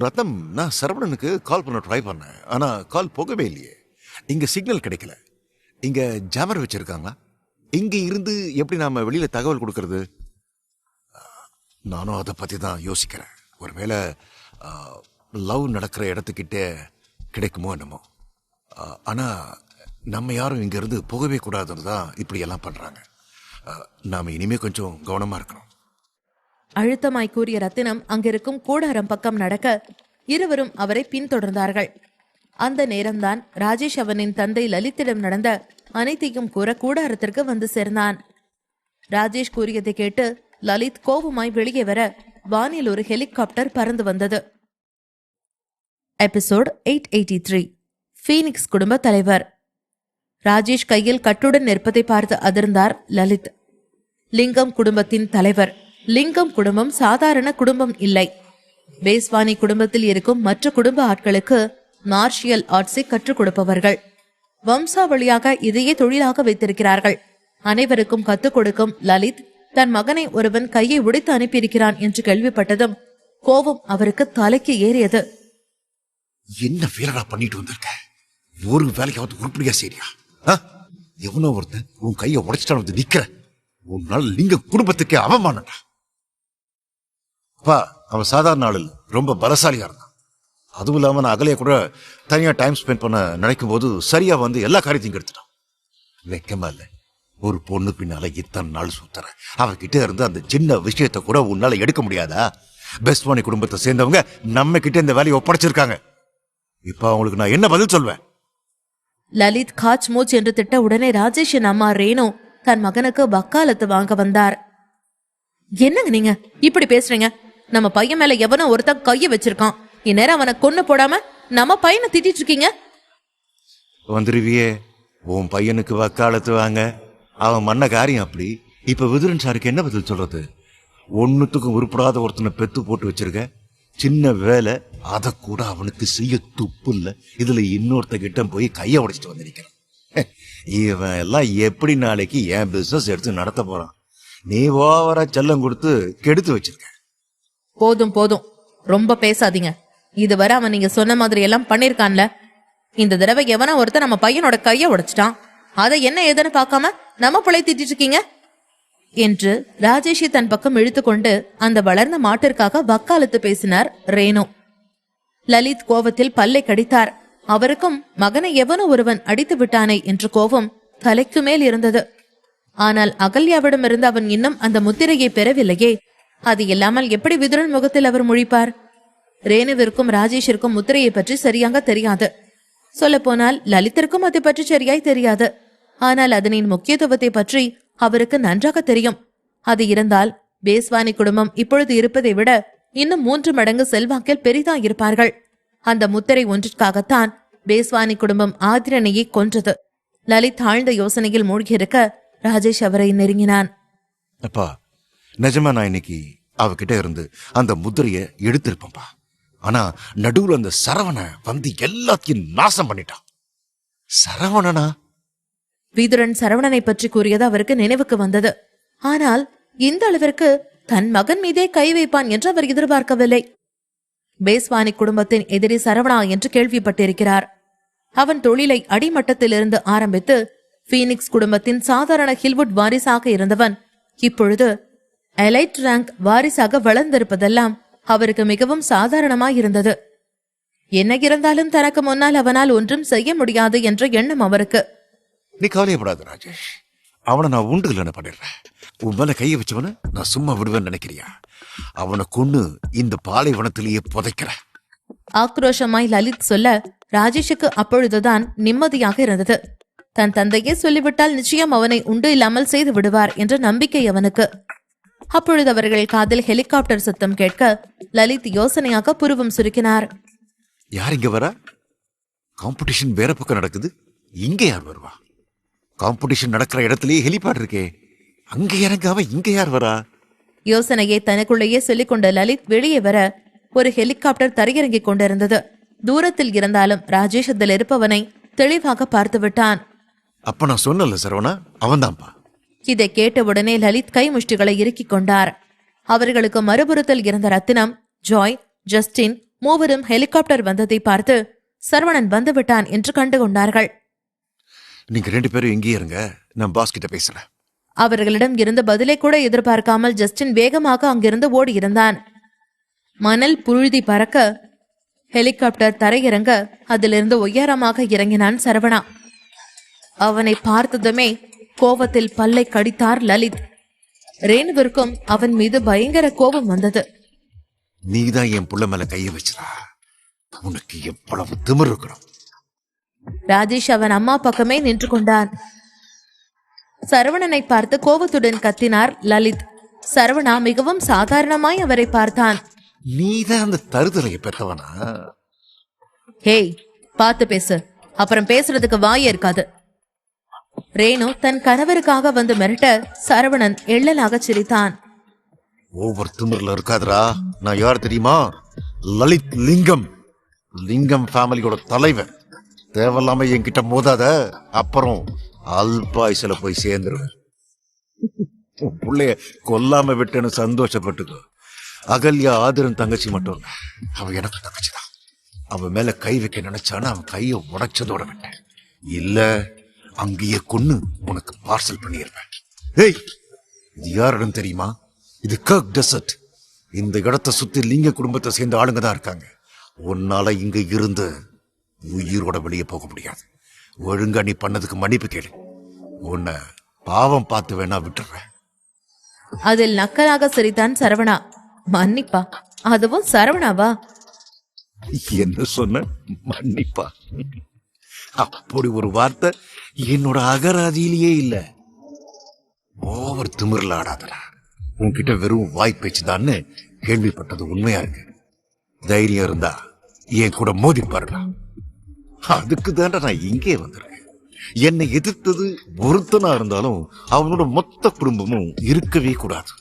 ரத்னம், நான் சரவணனுக்கு கால் பண்ண ட்ரை பண்ணேன், ஆனா கால் போகவே இல்லையே. இங்க சிக்னல் கிடைக்கல. இங்க ஜாமர் வச்சிருக்காங்களா? இங்க இருந்து எப்படி நாம வெளியில தகவல் கொடுக்கறது? நானும் அதை பத்தி தான் யோசிக்கிறேன். ஒருவேளை லவ் நடக்கிற இடத்துக்கிட்ட கிடைக்குமோ என்னமோ. ஆனா நம்ம யாரும் இங்க இருந்து போகவே கூடாதுன்னு தான் இப்படி எல்லாம் பண்றாங்க. நாம இனிமே கொஞ்சம் கவனமா இருக்கணும். அழுத்தமாய் கூறிய ரத்தினம் அங்கிருக்கும் கூடாரம் பக்கம் நடக்க இருவரும் அவரை பின்தொடர்ந்தார்கள். அந்த நேரம்தான் ராஜேஷ் அவனின் தந்தை லலித்திடம் நடந்த அனைத்தையும் கூற கூடாரத்திற்கு வந்து சேர்ந்தான். ராஜேஷ் கூறியதை கேட்டு லலித் கோபமாய் வெளியே வர வானில் ஒரு ஹெலிகாப்டர் பறந்து வந்தது. எபிசோட் 883. ஃபீனிக்ஸ் குடும்ப தலைவர். ராஜேஷ் கையில் கட்டுடன் நிற்பதை பார்த்து அதிர்ந்தார் லலித். லிங்கம் குடும்பத்தின் தலைவர். லிங்கம் குடும்பம் சாதாரண குடும்பம் இல்லை. பேஸ்வானி குடும்பத்தில் இருக்கும் மற்ற குடும்ப ஆட்களுக்கு மார்ஷியல் ஆர்ட்ஸை கற்றுக் கொடுப்பவர்கள். வம்சாவளியாக இதையே தொழிலாக வைத்திருக்கிறார்கள். அனைவருக்கும் கத்துக் கொடுக்கும் லலித் தன் மகனை ஒருவன் கையை உடைத்து அனுப்பியிருக்கிறான் என்று கேள்விப்பட்டதும் கோபம் அவருக்கு தலைக்கு ஏறியது. என்ன வேலைடா பண்ணிட்டு வந்திருக்க? ஒரு வேலையாவது உருப்படியா சரியா? எவனோ ஒருத்தன் உன் கையை உடைச்சிட்டான் வந்து நிக்கிற. உன்னால லிங்க குடும்பத்துக்கே அவமானடா. அவன் சாதாரண ஆள் இல்ல, ரொம்ப பலசாலியா இருந்தான். அதுவும் இல்லாம நான் அகலைய கூட தனியா டைம் ஸ்பெண்ட் பண்ண நினைக்கும் போது சரியா வந்து எல்லா காரியத்தையும் கெடுத்துட்டான். வெக்கமா இல்ல? ஒரு பொண்ணு பின்னால இத்தனை நாள் சுத்துற, அவகிட்ட இருந்து அந்த சின்ன விஷயத்த கூட உன்னால எடுக்க முடியாதா? பெஸ்வானி குடும்பத்தை சேர்ந்தவங்க நம்ம கிட்ட இந்த வேலையை ஒப்படைச்சிருக்காங்க. இப்ப அவங்களுக்கு நான் என்ன பதில் சொல்வேன்? லலித் காச் மூச் என்று திட்ட உடனே ராஜேஷின் அம்மா ரேணு தன் மகனுக்கு வக்காலத்து வாங்க வந்தார். என்னங்க நீங்க இப்படி பேசுறீங்க? நம்ம பையன் மேல எவனோ ஒருத்தன் கைய வச்சிருக்கான். இந்நேரம் அவனை கொன்னு போடாம நம்ம பையனை திட்டிட்டு இருக்கீங்க. வந்துருவியே, உன் பையனுக்கு வக்காலத்து வாங்க. அவன் மன்ன காரியம் அப்படி. இப்ப விதுரன் சாருக்கு என்ன பதில் சொல்றது? ஒன்னுத்துக்கும் உருப்படாத ஒருத்தனை பெத்து போட்டு வச்சிருக்க. சின்ன வேலை, அத கூட அவனுக்கு செய்ய துப்பு இல்ல. இதுல இன்னொருத்த கிட்ட போய் கைய உடைச்சிட்டு வந்திருக்கிறான். இவன் எல்லாம் எப்படி நாளைக்கு என் பிசினஸ் எடுத்து நடத்த போறான்? நீ ஓவரா செல்லம் கொடுத்து கெடுத்து வச்சிருக்க. போதும் போதும், ரொம்ப பேசாதீங்க. இதுவரை அவன் நீங்க சொன்ன மாதிரி எல்லாம் பண்ணிருக்கான்ல. இந்த தடவை எவனா ஒருத்தன் நம்ம பையனோட கைய உடைச்சிட்டான். அதை என்ன ஏதுன்னு பார்க்காம நம்ம பிள்ளை திட்டிட்டு இருக்கீங்க என்று ராஜேஷை தன் பக்கம் இழுத்துக்கொண்டு அந்த வளர்ந்த மாட்டிற்காக வக்காலத்து பேசினார் ரேணு. லலித் கோவத்தில் பல்லை கடித்தார். அவருக்கும் மகனை எவனோ ஒருவன் அடித்து விட்டானே என்ற கோபம் தலைக்கு மேல் இருந்தது. ஆனால் அகல்யாவிடமிருந்து அவன் இன்னும் அந்த முத்திரையை பெறவில்லையே. அது இல்லாமல் எப்படி விதுரன் முகத்தில் அவர் முழிப்பார்? ரேணுவிற்கும் ராஜேஷிற்கும் முத்திரையை பற்றி சரியாக தெரியாது. சொல்ல போனால் லலித்திற்கும் அதை பற்றி சரியாய் தெரியாது. ஆனால் அதனின் முக்கியத்துவத்தை பற்றி அவருக்கு நன்றாக தெரியும். அது இருந்தால் பேஸ்வானி குடும்பம் இப்பொழுது இருப்பதை விட இன்னும் 3 மடங்கு செல்வாக்கில் பெரிதா இருப்பார்கள். அந்த முத்திரை ஒன்றிற்காகத்தான் பேஸ்வானி குடும்பம் ஆதிரனையை கொன்றது. லலித் ஆழ்ந்த யோசனையில் மூழ்கியிருக்க ராஜேஷ் அவரை நெருங்கினான். அப்பா, நிஜமா நான் இன்னைக்கு அவகிட்ட இருந்து அந்த முதிரைய எடுத்திருப்பேன்பா. ஆனா நடுவுல அந்த சரவண வந்து எல்லாத்தையும் நாசம் பண்ணிட்டான். சரவணனா? விதுரன் சரவணனை பற்றி கூறியது அவருக்கு நினைவுக்கு வந்தது. ஆனால் இந்த அளவிற்கு தன் மகன் மீதே கை வைப்பான் என்று அவர் எதிர்பார்க்கவில்லை. பேஸ்வானி குடும்பத்தின் எதிரி சரவணா என்று கேள்விப்பட்டிருக்கிறார். அவன் தொழிலை அடிமட்டத்திலிருந்து ஆரம்பித்து பீனிக்ஸ் குடும்பத்தின் சாதாரண ஹில்வுட் வாரிசாக இருந்தவன் இப்பொழுது எலைட் ரேங்க் வாரிசாக வளர்ந்திருப்பதெல்லாம் அவருக்கு மிகவும் சாதாரணமாயிருந்தது. என்ன இருந்தாலும் தனக்கு முன்னால் அவனால் ஒன்றும் செய்ய முடியாது என்ற எண்ணம் அவருக்கு. நீ கவலையப்படாத ராஜேஷ், அவனை நான் உண்டு இல்லைன்னு பண்ணிடுறேன். உன் மேல கையை வச்சவன நான் சும்மா விடுவேன்னு நினைக்கிறியா? அவனை கொன்னு இந்த பாலைவனத்திலேயே புதைக்கிற. ஆக்ரோஷமாய் லலித் சொல்ல ராஜேஷுக்கு அப்பொழுதுதான் நிம்மதியாக இருந்தது. தன் தந்தையே சொல்லிவிட்டால் நிச்சயம் அவனை உண்டு இல்லாமல் செய்து விடுவார் என்ற நம்பிக்கை அவனுக்கு. அப்பொழுது அவர்கள் காதில் ஹெலிகாப்டர் சத்தம் கேட்க லலித் யோசனையாக புருவம் சுருக்கினார். யார் இங்க வரா? காம்படிஷன் வேற பக்கம் நடக்குது, இங்க யார் வருவா? காம்படிஷன் நடக்கிற இடத்துலயே ஹெலிபாட் இருக்கே, அங்க இறங்காம இங்க யார் வரா? யோசனையை தனக்குள்ளேயே சொல்லிக் கொண்ட லலித் வெளியே வர ஒரு ஹெலிகாப்டர் தரையிறங்கிக் கொண்டிருந்தது. தூரத்தில் இருந்தாலும் ராஜேஷ் அதில் இருப்பவனை தெளிவாக பார்த்து விட்டான். அப்ப நான் சொன்னல சரவணா, அவன்தான்ப்பா. இதை கேட்டவுடனே லலித் கை முஷ்டிகளை இறுக்கிக் கொண்டார். அவர்களுக்கு மறுபுறத்தில் இருந்த ரத்தினம், ஜாய், ஜஸ்டின் மூவரும் ஹெலிகாப்டர் வந்ததை பார்த்து சரவணன் வந்துவிட்டான் என்று கண்டுகொண்டார்கள். நீங்க 2 பேரும் இங்கேயே இருங்க, நான் பாஸ் கிட்ட பேசுறேன். அவர்களிடம் இருந்த பதிலை கூட எதிர்பார்க்காமல் ஜஸ்டின் வேகமாக அங்கிருந்து ஓடியிருந்தான். மணல் புழுதி பறக்க ஹெலிகாப்டர் தரையிறங்க அதிலிருந்து உயரமாக இறங்கினான் சரவணா. அவனை பார்த்ததுமே கோபத்தில் பல்லை கடித்தார் லலித். ரேணுவிற்கும் அவன் மீது பயங்கர கோபம் வந்தது. நீதான் என் புள்ள மேல கைய வச்சுறா, உனக்கு எவ்வளவு திமிரு இருக்கணும். ராஜேஷ் அவன் அம்மா பக்கமே நின்று கொண்டான். சரவணனை பார்த்து கோபத்துடன் கத்தினார் லலித். சரவணா மிகவும் சாதாரணமாய் அவரை பார்த்தான். நீதான் அந்த தருதலையை பெற்றவனா? ஹேய், பார்த்து பேசு, அப்புறம் பேசுறதுக்கு வாயே இருக்காது. ரேணு தன் கணவருக்காக வந்து மிரட்ட சரவணன் எள்ளலாக சிரித்தான். ஒவ்வொரு திமிர்ல இருக்காதுரா. நான் யார் தெரியுமா? லலித் லிங்கம், லிங்கம் ஃபேமிலியோட தலைவன். தேவையில்லாம என்கிட்ட மோதாத, அப்புறம் அல்பாயுசில போய் சேர்ந்துருவேன். பிள்ளைய கொல்லாம விட்டுன்னு சந்தோஷப்பட்டுக்கோ. அகல்யா ஆதிரன் தங்கச்சி மட்டும் இல்ல, அவ எனக்கு தங்கச்சிதான். அவ மேல கை வைக்க நினைச்சான அவன் கைய உடைச்சதோட விட்டேன். இல்ல அங்கேயே கொன்னு உனக்கு பார்சல் பண்ணிருப்பேன். ஏய், இது யாரிடம் தெரியுமா? இது கர்க் டெசர்ட். இந்த இடத்தை சுத்தி லிங்க குடும்பத்தை சேர்ந்த ஆளுங்க தான் இருக்காங்க. உன்னால இங்க இருந்து உயிரோட வெளியே போக முடியாது. ஒழுங்கா நீ பண்ணதுக்கு மன்னிப்பு கேளு, உன்னை பாவம் பார்த்து வேணா விட்டுறேன். அதில் நக்கலாக சிரித்தான் சரவணா. மன்னிப்பா? அதுவும் சரவணாவா? என்ன சொன்ன? மன்னிப்பா? அப்படி ஒரு வார்த்தை என்னோட அகராதியிலேயே இல்ல. ஓவர் திமிர்ல ஆடாதடா. உன்கிட்ட வெறும் வாய் பேச்சுதான்னு கேள்விப்பட்டது உண்மையா இருக்கு. தைரியம் இருந்தா என் கூட மோதி பாருடா. அதுக்கு தாண்டா நான் இங்கே வந்திருக்கேன். என்னை எதிர்த்தது ஒருத்தனா இருந்தாலும் அவனோட மொத்த குடும்பமும் இருக்கவே கூடாது.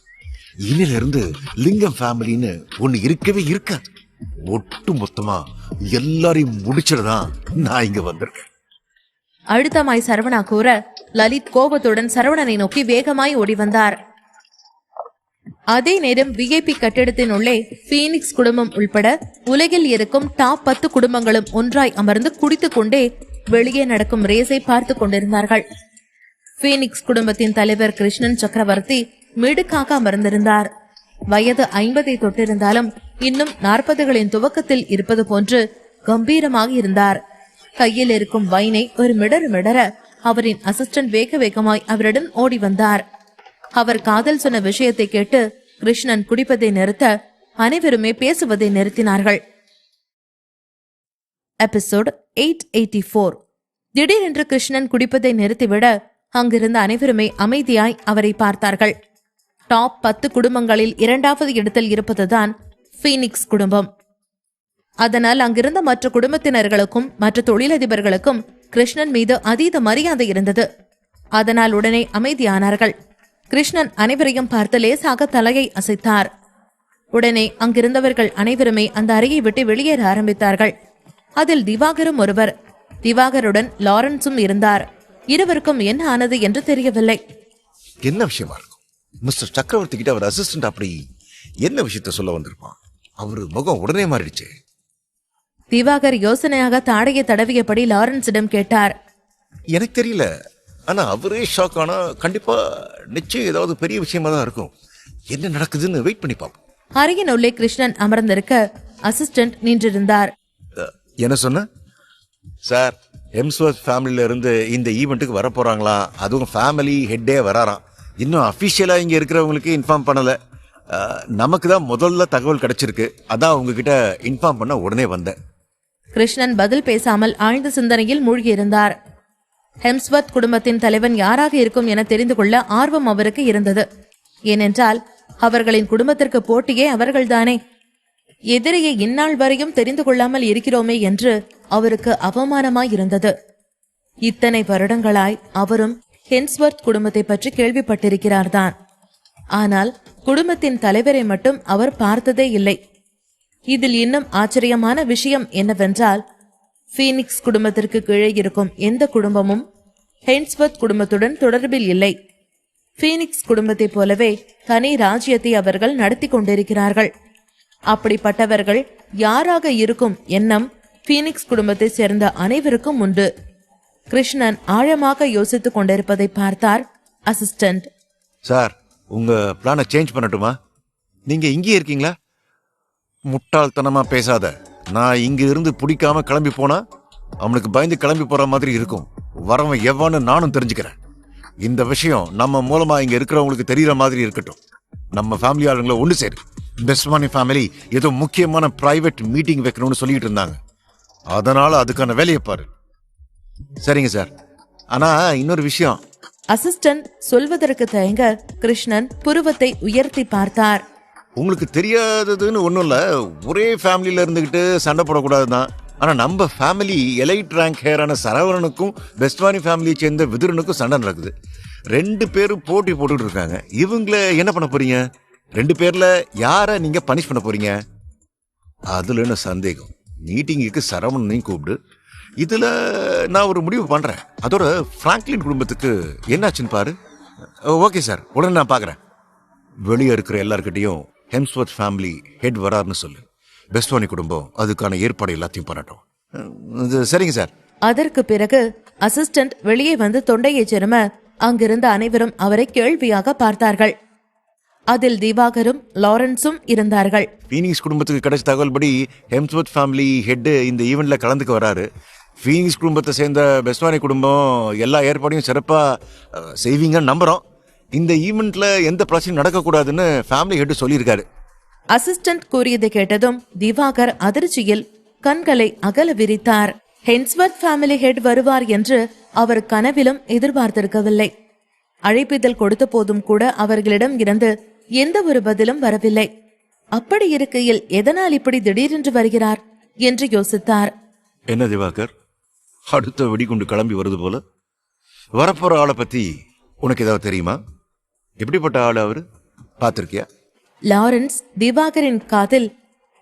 இன்னில இருந்து லிங்கம் ஃபேமிலின்னு ஒண்ணு இருக்கவே இருக்காது. ஒட்டு மொத்தமா எல்லாரையும் முடிச்சிடதான் நான் இங்க வந்திருக்கேன். அழுத்தமாய் சரவணா கூற லலித் கோபத்துடன் சரவணனை நோக்கி வேகமாய் ஓடி வந்தார். அதே நேரம் விஐபி கட்டிடத்தின் உள்ளே பீனிக்ஸ் குடும்பம் உள்பட உலகில் இருக்கும் டாப் 10 குடும்பங்களும் ஒன்றாய் அமர்ந்து குடித்துக் கொண்டே வெளியே நடக்கும் ரேஸை பார்த்து கொண்டிருந்தார்கள். பீனிக்ஸ் குடும்பத்தின் தலைவர் கிருஷ்ணன் சக்கரவர்த்தி மிடுக்காக அமர்ந்திருந்தார். வயது 50 தொட்டிருந்தாலும் இன்னும் 40களின் துவக்கத்தில் இருப்பது போன்று கம்பீரமாக இருந்தார். கையில் இருக்கும் வைனை ஒரு மிடற அவரின் அசிஸ்டன்ட் வேக வேகமாய் அவரிடம் ஓடி வந்தார். அவர் காதல் சொன்ன விஷயத்தை கேட்டு கிருஷ்ணன் குடிப்பதை நிறுத்த அனைவருமே பேசுவதை நிறுத்தினார்கள். எபிசோட் 884. திடீரென்று கிருஷ்ணன் குடிப்பதை நிறுத்திவிட அங்கிருந்த அனைவருமே அமைதியாய் அவரை பார்த்தார்கள். டாப் 10 குடும்பங்களில் 2வது இடத்தில் இருப்பதுதான் பீனிக்ஸ் குடும்பம். அதனால் அங்கிருந்த மற்ற குடும்பத்தினர்களுக்கும் மற்ற தொழிலதிபர்களுக்கும் கிருஷ்ணன் மீது அதீத மரியாதை இருந்தது. அதனால் உடனே அமைதியானார்கள். கிருஷ்ணன் அனைவரையும் பார்த்து லேசாக தலையை அசைத்தார். உடனே அங்கிருந்தவர்கள் அனைவருமே அந்த அறையை விட்டு வெளியேற ஆரம்பித்தார்கள். அதில் திவாகரும் ஒருவர். திவாகருடன் லாரன்ஸும் இருந்தார். இருவருக்கும் என்ன ஆனது என்று தெரியவில்லை. என்ன விஷயமா இருக்கும்? மிஸ்டர் சக்கரவர்த்தி கிட்ட அவர் அசிஸ்டன்ட் அப்படி என்ன விஷயத்த சொல்ல வந்திருப்பான்? அவரு முகம் உடனே மாறிடுச்சு. திவாகர் யோசனையாக தாடையை தடவியபடி லாரன்ஸிடம் கேட்டார். எனக்கு தெரியல, ஆனா அவரே ஷாக் ஆனா கண்டிப்பா நிச்சயம் ஏதாவது பெரிய விஷயமா தான் இருக்கும். என்ன நடக்குதுன்னு வெயிட் பண்ணி பார்ப்போம். அறையின் உள்ளே கிருஷ்ணன் அமர்ந்திருக்க அசிஸ்டன்ட் நின்றிருந்தார். என்ன சொன்ன சார்? ஹெம்ஸ்வர்த் ஃபேமிலியில இருந்து இந்த ஈவெண்ட்டுக்கு வர போறாங்களா? அதுவும் ஃபேமிலி ஹெட்டே வராராம். இன்னும் அபிஷியலா இங்க இருக்கிறவங்களுக்கு இன்ஃபார்ம் பண்ணல. நமக்கு தான் முதல்ல தகவல் கிடைச்சிருக்கு. அதான் உங்ககிட்ட இன்ஃபார்ம் பண்ண உடனே வந்தேன். கிருஷ்ணன் பதில் பேசாமல் ஆழ்ந்த சிந்தனையில் மூழ்கியிருந்தார். ஹெம்ஸ்வர்த் குடும்பத்தின் தலைவன் யாராக இருக்கும் என தெரிந்து கொள்ள ஆர்வம் அவருக்கு இருந்தது. ஏனென்றால் அவர்களின் குடும்பத்திற்கு போட்டியே அவர்கள்தானே. எதிரியை இந்நாள் வரையும் தெரிந்து கொள்ளாமல் இருக்கிறோமே என்று அவருக்கு அவமானமாய் இருந்தது. இத்தனை வருடங்களாய் அவரும் ஹெம்ஸ்வர்த் குடும்பத்தை பற்றி கேள்விப்பட்டிருக்கிறார்தான். ஆனால் குடும்பத்தின் தலைவரை மட்டும் அவர் பார்த்ததே இல்லை. இதில் இன்னும் ஆச்சரியமான விஷயம் என்னவென்றால் பீனிக்ஸ் குடும்பத்திற்கு கீழே இருக்கும் எந்த குடும்பமும் ஹெம்ஸ்வர்த் குடும்பத்துடன் தொடர்பில் இல்லை. பீனிக்ஸ் குடும்பத்தை போலவே தனி ராஜ்யத்தை அவர்கள் நடத்தி கொண்டிருக்கிறார்கள். அப்படிப்பட்டவர்கள் யாராக இருக்கும் எண்ணம் பீனிக்ஸ் குடும்பத்தை சேர்ந்த அனைவருக்கும் உண்டு. கிருஷ்ணன் ஆழமாக யோசித்துக் கொண்டிருப்பதை பார்த்தார் அசிஸ்டன்ட். சார், உங்க பிளானை சேஞ்ச் பண்ணட்டுமா? நீங்க இங்கே இருக்கீங்களா? முட்டாள்தனமா பேசாத. நான் இங்க இருந்து பிடிக்காம கிளம்பி போனா அவனுக்கு பயந்து கிளம்பி போற மாதிரி இருக்கும். வரவன் எவன்னு நானும் தெரிஞ்சுக்கிறேன். இந்த விஷயம் நம்ம மூலமா இங்க இருக்கிறவங்களுக்கு தெரியற மாதிரி இருக்கட்டும். நம்ம ஃபேமிலி ஆளுங்களை ஒண்ணு சேரு. பெஸ்ட்மானி ஃபேமிலி ஏதோ முக்கியமான பிரைவேட் மீட்டிங் வைக்கணும்னு சொல்லிட்டு இருந்தாங்க. அதனால அதுக்கான வேலையை பாரு. சரிங்க சார். ஆனா இன்னொரு விஷயம். அசிஸ்டன்ட் சொல்வதற்கு தயங்க கிருஷ்ணன் புருவத்தை உயர்த்தி பார்த்தார். உங்களுக்கு தெரியாததுன்னு ஒன்றும் இல்லை. ஒரே ஃபேமிலியில இருந்துக்கிட்டு சண்டை போடக்கூடாதுதான். ஆனால் நம்ம ஃபேமிலி எலைட் ரேங்க் ஹேரான சரவணனுக்கும் பெஸ்ட்வானி ஃபேமிலியை சேர்ந்த விதுரனுக்கும் சண்டை நடக்குது. 2 பேரும் போட்டி போட்டுட்டு இருக்காங்க. இவங்கள என்ன பண்ண போறீங்க? 2 பேர்ல யாரை நீங்க பனிஷ் பண்ண போறீங்க? அதுல என்ன சந்தேகம்? மீட்டிங்குக்கு சரவணனையும் கூப்பிடு. இதுல நான் ஒரு முடிவு பண்றேன். அதோட பிராங்க்லின் குடும்பத்துக்கு என்னாச்சுன்னு பாரு. ஓகே சார், உடனே நான் பாக்குறேன். வெளியே இருக்கிற எல்லார்கிட்டையும் ஹெம்ஸ்வர்த் ஃபேமிலி ஹெட் வராருன்னு சொல்லு. பெஸ்ட்வானி குடும்பம் அதுக்கான ஏற்பாடு எல்லாத்தையும் பண்ணட்டும். சரிங்க சார். அதற்கு பிறகு அசிஸ்டன்ட் வெளியே வந்து தொண்டையை செரும அங்கிருந்த அனைவரும் அவரை கேள்வியாக பார்த்தார்கள். அதில் திவாகரும் லாரன்ஸும் இருந்தார்கள். பீனிக்ஸ் குடும்பத்துக்கு கிடைச்ச தகவல் படி ஹெம்ஸ்வர்த் ஃபேமிலி ஹெட் இந்த ஈவெண்ட்ல கலந்துக்க வராரு. பீனிக்ஸ் குடும்பத்தை சேர்ந்த பெஸ்ட்வானி குடும்பம் எல்லா ஏற்பாடையும் சிறப்பா செய்வீங்கன்னு நம்புறோம். இந்த ஈவெண்ட்ல எந்த பிரச்சனையும் நடக்கக்கூடாதுன்னு ஃபேமிலி ஹெட் சொல்லியிருக்காரு. அசிஸ்டன்ட் கூறியதை கேட்டதும் திவாகர் அதிர்ச்சியில் கண்களை அகல விரித்தார். ஹென்ஸ்வர்த் ஃபேமிலி ஹெட் வருவார் என்று அவர் கனவிலும் எதிர்பார்த்திருக்கவில்லை. அழைப்பிதழ் கொடுத்த போதும் கூட அவர்களிடம் இருந்து எந்த ஒரு பதிலும் வரவில்லை. அப்படி இருக்கையில் எதனால் இப்படி திடீரென்று வருகிறார் என்று யோசித்தார். என்ன திவாகர், அடுத்த வெடிகுண்டு கிளம்பி வருது போல. வரப்போற ஆளை பத்தி உனக்கு ஏதாவது தெரியுமா? எப்படிப்பட்ட ஆள் அவரு, பார்த்திருக்கியா? லாரன்ஸ் திவாகரின் காதில்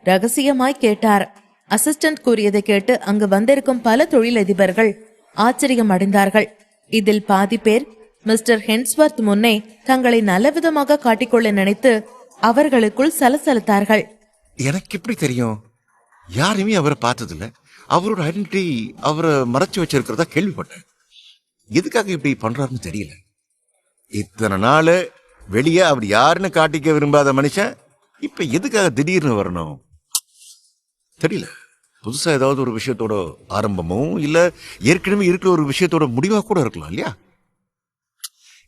ரகசியமாய் கேட்டார். அசிஸ்டன்ட் கூறியதை கேட்டு அங்கு வந்திருக்கும் பல தொழிலதிபர்கள் ஆச்சரியம் அடைந்தார்கள். இதில் பாதி பேர் மிஸ்டர் ஹென்ஸ்வர்த் முன்னே தங்களை நல்லவிதமாக காட்டிக்கொள்ள நினைத்து அவர்களுக்குள் சலசலத்தார்கள். எனக்கு எப்படி தெரியும்? யாருமே அவரை பார்த்ததில்ல. அவரோட ஐடென்டிட்டி அவரை மறைச்சு வச்சிருக்கிறதா கேள்விப்பட்டேன். எதுக்காக இப்படி பண்றாருன்னு தெரியல. இத்தனை நாள் வெளியே அவர் யாருன்னு காட்டிக்க விரும்பாத மனுஷன் இப்ப எதுக்காக திடீர்னு வரணும் தெரியல. புதுசா ஏதாவது ஒரு விஷயத்தோட ஆரம்பமும் இல்ல ஏற்கனவே இருக்கிற ஒரு விஷயத்தோட முடிவா கூட இருக்கலாம் இல்லையா?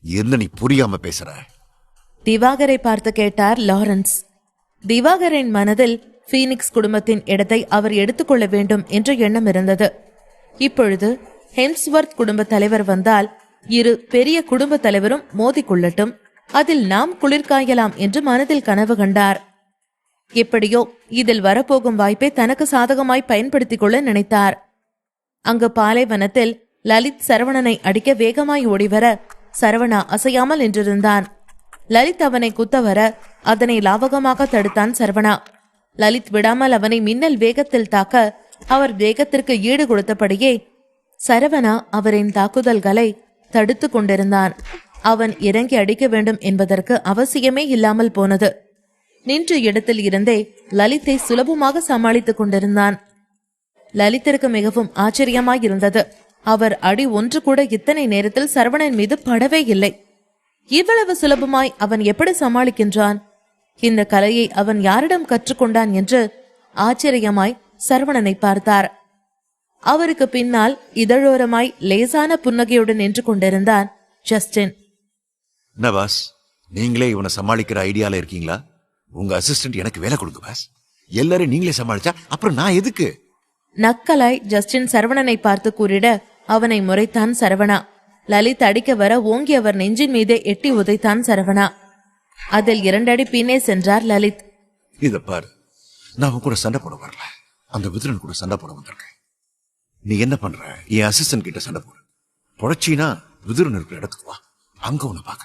என்ன நீ புரியாம பேசுற? திவாகரை பார்த்து கேட்டார் லாரன்ஸ். திவாகரின் மனதில் பீனிக்ஸ் குடும்பத்தின் இடத்தை அவர் எடுத்துக்கொள்ள வேண்டும் என்ற எண்ணம் இருந்தது. இப்பொழுது ஹென்ஸ்வர்த் குடும்ப தலைவர் வந்தால் இரு பெரிய குடும்ப தலைவரும் மோதிக்கொள்ளட்டும், அதில் நாம் குளிர்காயலாம் என்று மனதில் கனவு கண்டார். எப்படியோ இதில் வரப்போகும் வாய்ப்பை தனக்கு சாதகமாய் பயன்படுத்திக் கொள்ள நினைத்தார். அங்கு பாலைவனத்தில் லலித் சரவணனை அடிக்க வேகமாய் ஓடிவர சரவணா அசையாமல் நின்றிருந்தான். லலித் அவனை குத்த வர அதனை லாவகமாக தடுத்தான் சரவணா. லலித் விடாமல் அவனை மின்னல் வேகத்தில் தாக்க அவர் வேகத்திற்கு ஈடு கொடுத்தபடியே சரவணா அவரின் தாக்குதல்களை தடுத்து கொண்டிருந்தான். அவன் இறங்கி அடிக்க வேண்டும் என்பதற்கு அவசியமே இல்லாமல் போனது. நின்ற இடத்தில் இருந்தே லலித்தை சுலபமாக சமாளித்துக் கொண்டிருந்தான். லலித்திற்கு மிகவும் ஆச்சரியமாயிருந்தது. அவர் அடி ஒன்று கூட இத்தனை நேரத்தில் சரவணன் மீது படவே இல்லை. இவ்வளவு சுலபமாய் அவன் எப்படி சமாளிக்கின்றான்? இந்த கலையை அவன் யாரிடம் கற்றுக்கொண்டான் என்று ஆச்சரியமாய் சரவணனை பார்த்தார். அவருக்கு பின்னால் இதழோரமாய் லேசான புன்னகையுடன் நின்று கொண்டிருந்தான் ஜஸ்டின். பாஸ், நீங்களே இவனை சமாளிக்கிற ஐடியால இருக்கீங்களா? உங்க அசிஸ்டன்ட் எனக்கு வேலை கொடுங்க பாஸ். எல்லாரும் நீங்களே சமாளிச்சா அப்புறம் நான் எதுக்கு? நக்கலாய் ஜஸ்டின் சரவணனை பார்த்து கூறிட அவனை முறைத்தான் சரவணா. லலித் அடிக்க வர ஓங்கி அவர் நெஞ்சின் மீதே எட்டி உதைத்தான் சரவணா. அதில் 2 அடி பின்னே சென்றார் லலித். இத பாரு, நான் கூட சண்டை போட வரல, அந்த விதுரன் கூட சண்டை போட வந்திருக்கேன். நீ என்ன பண்ற? என் அசிஸ்டன்ட் கிட்ட சண்டை போடு. புழைச்சினா விதுரன் இருக்கிற இடத்துக்கு வா, அங்க உன்னை பாக்க.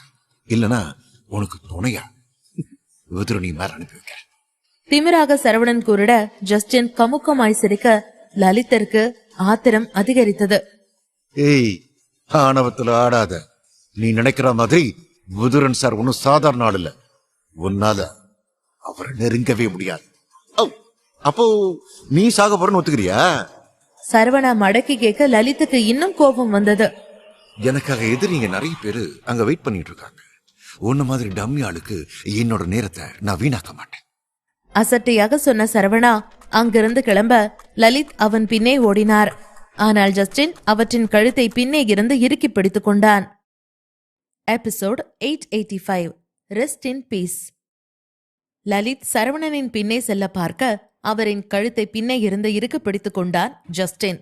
இல்லனா உனக்கு துணையா விதுரனை மேல அனுப்பி வைக்க. திமிராக சரவணன் கூறிட ஜஸ்டின் கமுக்கமாய் சிரிக்க லலித்திற்கு ஆத்திரம் அதிகரித்தது. ஏய், ஆணவத்துல ஆடாத. நீ நினைக்கிற மாதிரி விதுரன் சார் ஒன்னும் சாதாரண ஆள் இல்ல. உன்னால அவரை நெருங்கவே முடியாது. அப்போ நீ சாக போறன்னு ஒத்துக்கிறியா? சரவணா மடக்கி கேட்க லலித்துக்கு இன்னும் கோபம் வந்தது. எனக்காக எதிரிங்க நிறைய பேரு அங்க வெயிட் பண்ணிட்டு இருக்காங்க. உன்ன மாதிரி டம்மி ஆளுக்கு என்னோட நேரத்தை நான் வீணாக்க மாட்டேன். அசட்டையாக சொன்ன சரவணா அங்கிருந்து கிளம்ப லலித் அவன் பின்னே ஓடினார். ஆனால் ஜஸ்டின் அவற்றின் கழுத்தை பின்னே இருந்து இறுக்கி பிடித்துக் கொண்டான். Episode 885 rest in peace. Lalit சரவணனின் பின்னே செல்ல பார்க்க அவரின் கழுத்தை பின்னே இருந்து இறுக்கி பிடித்துக் கொண்டான் ஜஸ்டின்.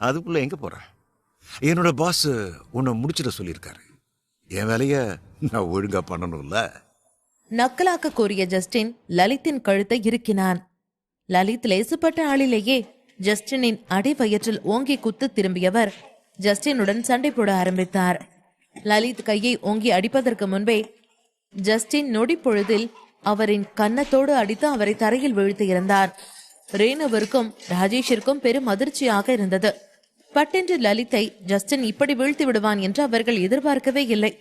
அதுக்குள்ள எங்க போற? என்னோட பாஸ் உன்னை முடிச்சிட சொல்லியிருக்காரு. என் வேலைய நான் ஒழுங்கா பண்ணணும்ல. நக்கலாக்க கூறிய ஜஸ்டின் லலித்தின் கழுத்தை இறுக்கினான். லலித் லேசுப்பட்ட ஆளிலேயே ஜஸ்டினின் அடி வயிற்றில் ஓங்கி குத்து திரும்பியவர் ஜஸ்டினுடன் சண்டை போட ஆரம்பித்தார். லலித் கையை ஓங்கி அடிப்பதற்கு முன்பே ஜஸ்டின் நொடி பொழுதில் அவரின் கன்னத்தோடு அடித்து அவரை தரையில் வீழ்த்தி இருந்தார். ரேணுவிற்கும் ராஜேஷிற்கும் பெரும் அதிர்ச்சியாக இருந்தது. பட்டென்று லலித்தை ஜஸ்டின் இப்படி வீழ்த்தி விடுவான் என்று அவர்கள் எதிர்பார்க்கவே இல்லை.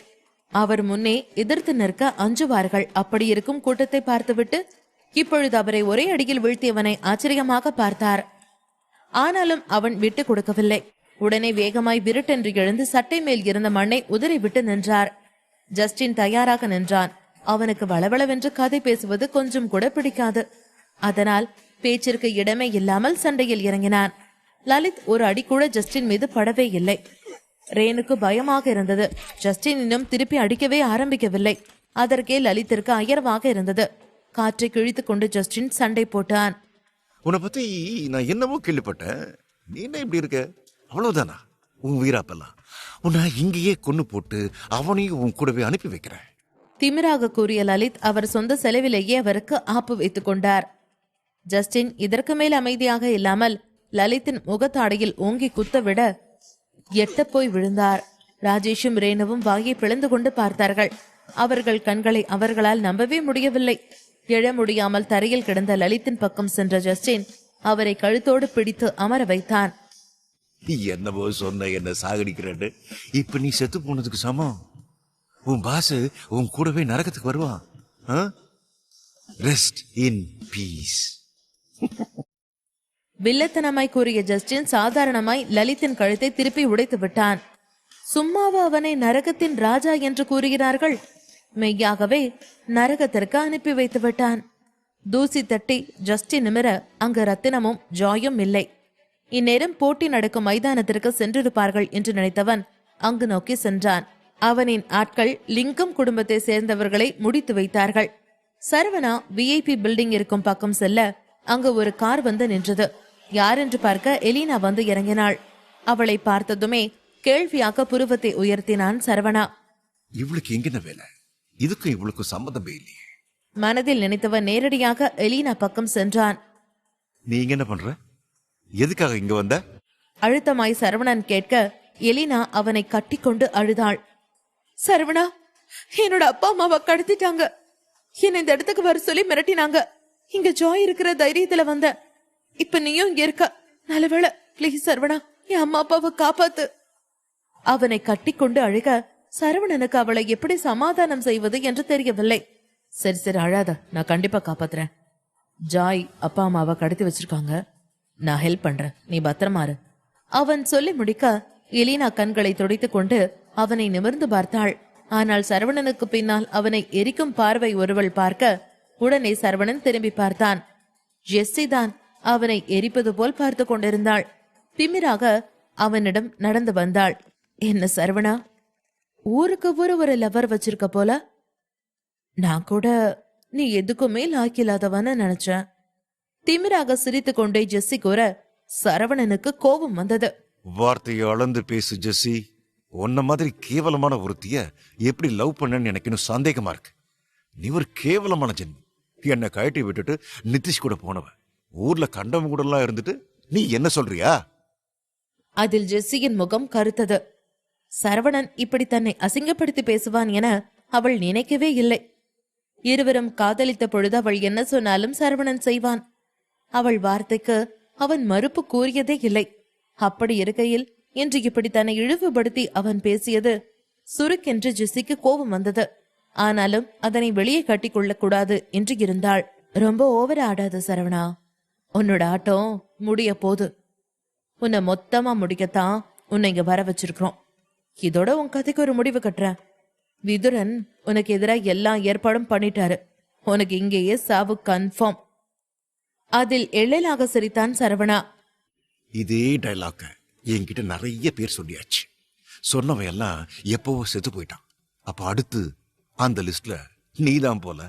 அவர் முன்னே எதிர்த்து நிற்க அஞ்சுவார்கள். அப்படி இருக்கும் கூட்டத்தை பார்த்துவிட்டு இப்பொழுது அவரை ஒரே அடியில் வீழ்த்தியவனை ஆச்சரியமாக பார்த்தார். ஆனாலும் அவன் விட்டு கொடுக்கவில்லை. உடனே வேகமாய் விருட்டென்று எழுந்து சட்டை மேல் இருந்த மண்ணை உதறி விட்டு நின்றார். ஜஸ்டின் தயாராக நின்றான். அவனுக்கு வளவளவென்று கதை பேசுவது கொஞ்சம் கூட பிடிக்காது. அதனால் பேச்சிற்கு இடமே இல்லாமல் சண்டையில் இறங்கினான். லலித் ஒரு அடி கூட ஜஸ்டின் மீது படவே இல்லை. ரேனுக்கு பயமாக இருந்தது. ஜஸ்டின் இன்னும் திருப்பி அடிக்கவே ஆரம்பிக்கவில்லை. அதற்கே லலித்திற்கு அயர்வாக இருந்தது. காற்றை கிழித்துக் கொண்டு ஜஸ்டின் சண்டை போட்டான். உன்னை பத்தி நான் என்னமோ கேள்விப்பட்டேன். நீ என்ன இப்படி இருக்க? அவ்வளவுதானா உன் வீராப்பெல்லாம்? உன்னை இங்கேயே கொன்னு போட்டு அவனையும் உன் கூடவே அனுப்பி வைக்கிறேன். திமிராக கூறிய லலித் அவர் சொந்த செலவிலேயே அவருக்கு ஆப்பு வைத்துக் கொண்டார். ஜஸ்டின் இதற்கு மேல் அமைதியாக இல்லாமல் லலித்தின் முகத்தாடையில் ஓங்கி குத்தவிட எட்ட போய் விழுந்தார். ராஜேஷும் ரேணுவும் வாயை பிளந்து கொண்டு பார்த்தார்கள். அவர்கள் கண்களை அவர்களால் நம்பவே முடியவில்லை. எழ முடியாமல் தரையில் கிடந்த லலித்தின் பக்கம் சென்ற ஜஸ்டின் அவரை கழுத்தோடு பிடித்து அமர வைத்தான். என்னவோ சொன்ன என்ன சாகடிக்கிறேன்னு. இப்ப நீ செத்து போனதுக்கு சமம். உன் பாசு உன் கூடவே நரகத்துக்கு வருவான். Rest in piece. வில்லத்தனமாய் கூறிய ஜஸ்டின் சாதாரணமாய் லலித்தின் கழுத்தை திருப்பி உடைத்து விட்டான். சும்மாவா அவனை நரகத்தின் ராஜா என்று கூறுகிறார்கள்? மெய்யாகவே நரகத்திற்கு அனுப்பி வைத்து விட்டான். தூசி தட்டி ஜஸ்டின் நிமிர அங்கு ரத்தினமும் ஜாயும் இல்லை. இந்நேரம் போட்டி நடக்கும் மைதானத்திற்கு சென்றிருப்பார்கள் என்று நினைத்தவன் அங்கு நோக்கி சென்றான். அவனின் ஆட்கள் லிங்கம் குடும்பத்தை சேர்ந்தவர்களை முடித்து வைத்தார்கள். சரவணா விஐபி பில்டிங் இருக்கும் பக்கம் செல்ல அங்கு ஒரு கார் வந்து நின்றது. யாரென்று பார்க்க எலினா வந்து இறங்கினாள். அவளை பார்த்ததுமே கேள்வியாக புருவத்தை உயர்த்தினான் சரவணா. இவளுக்கு எங்கின வேலை? இதுக்கும் இவளுக்கும் சம்மதமே இல்லையே. மனதில் நினைத்தவன் நேரடியாக எலினா பக்கம் சென்றான். நீ இங்க என்ன பண்ற? எதுக்காக இங்க வந்த? அழுத்தமாய் சரவணன் கேட்க எலினா அவனை கட்டிக்கொண்டு அழுதாள். சரவணா, என்னோட அப்பா அம்மாவை கடத்திட்டாங்க. என்ன இந்த இடத்துக்கு வர சொல்லி மிரட்டினாங்க. இங்க ஜாய் இருக்கிற தைரியத்துல வந்த. இப்ப நீயும் இங்க இருக்க. நல்லவேளை. பிளீஸ் சரவணா, என் அம்மா அப்பாவை காப்பாத்து. அவனை கட்டிக்கொண்டு அழுக சரவணனுக்கு அவளை எப்படி சமாதானம் செய்வது என்று தெரியவில்லை. சரி சரி அழாத, நான் கண்டிப்பா காப்பாத்துறேன். ஜாய் அப்பா அம்மாவை கடத்தி வச்சிருக்காங்க. நான் ஹெல்ப் பண்றேன், நீ பத்திரமாறு. அவன் சொல்லி முடிக்க எலினா கண்களை துடைத்துக் கொண்டு அவனை நிமிர்ந்து பார்த்தாள். ஆனால் சரவணனுக்கு பின்னால் அவனை எரிக்கும் பார்வை ஒருவள் பார்க்க உடனே சரவணன் திரும்பி பார்த்தான். ஜெஸ்ஸி தான் அவனை எரிப்பது போல் பார்த்து கொண்டிருந்தாள். திமிராக அவனிடம் நடந்து வந்தாள். என்ன சரவணா, ஊருக்கு ஒரு லவர் வச்சிருக்க போல? நான் கூட நீ எதுக்குமே லாக்கில்லாதவன்னு நினைச்சேன். திமிராக சிரித்து கொண்டே ஜெஸ்ஸி கூற சரவணனுக்கு கோபம் வந்தது. வார்த்தையை அளந்து பேசு ஜெஸ்ஸி. உன்ன மாதிரி கேவலமான ஒருத்திய எப்படி லவ் பண்ணன்னு எனக்கு இன்னும் சந்தேகமா இருக்கு. நீ ஒரு கேவலமான ஜென்மம். என்னை கழட்டி விட்டுட்டு நிதிஷ் கூட போனவ. ஊர்ல கண்டவங்க கூட எல்லாம் இருந்துட்டு நீ என்ன சொல்றியா? அதில் ஜெஸ்ஸியின் முகம் கருத்தது. சரவணன் இப்படி தன்னை அசிங்கப்படுத்தி பேசுவான் என அவள் நினைக்கவே இல்லை. இருவரும் காதலித்த பொழுது அவள் என்ன சொன்னாலும் சரவணன் செய்வான். அவள் வார்த்தைக்கு அவன் மறுப்பு கூறியதே இல்லை. அப்படி இருக்கையில் இன்று இப்படி தன்னை இழிவுபடுத்தி அவன் பேசியது சுருக்கென்று ஜெஸ்ஸிக்கு கோபம் வந்தது. ஆனாலும் அதனை வெளியே கட்டிக்கொள்ளக் கூடாது என்று இருந்தாள். ரொம்ப ஓவர் ஆடாது சரவணா, உன்னோட ஆட்டம் முடிய போது. உன்னை மொத்தமா முடிக்கத்தான் உன்னை இங்க வர வச்சிருக்கிறோம். இதோட உன் கதைக்கு ஒரு முடிவு கட்டுறேன். விதுரன் உனக்கு எதிராக எல்லா ஏற்பாடும் பண்ணிட்டாரு. உனக்கு இங்கேயே சாவு கன்ஃபார்ம். அதில் எழிலாக சிரித்தான் சரவணா. இதே டைலாக்க என்கிட்ட நிறைய பேர் சொல்லியாச்சு. சொன்னவன் எல்லாம் எப்பவோ செத்து போயிட்டான். அப்ப அடுத்து அந்த லிஸ்ட்ல நீதான் போல.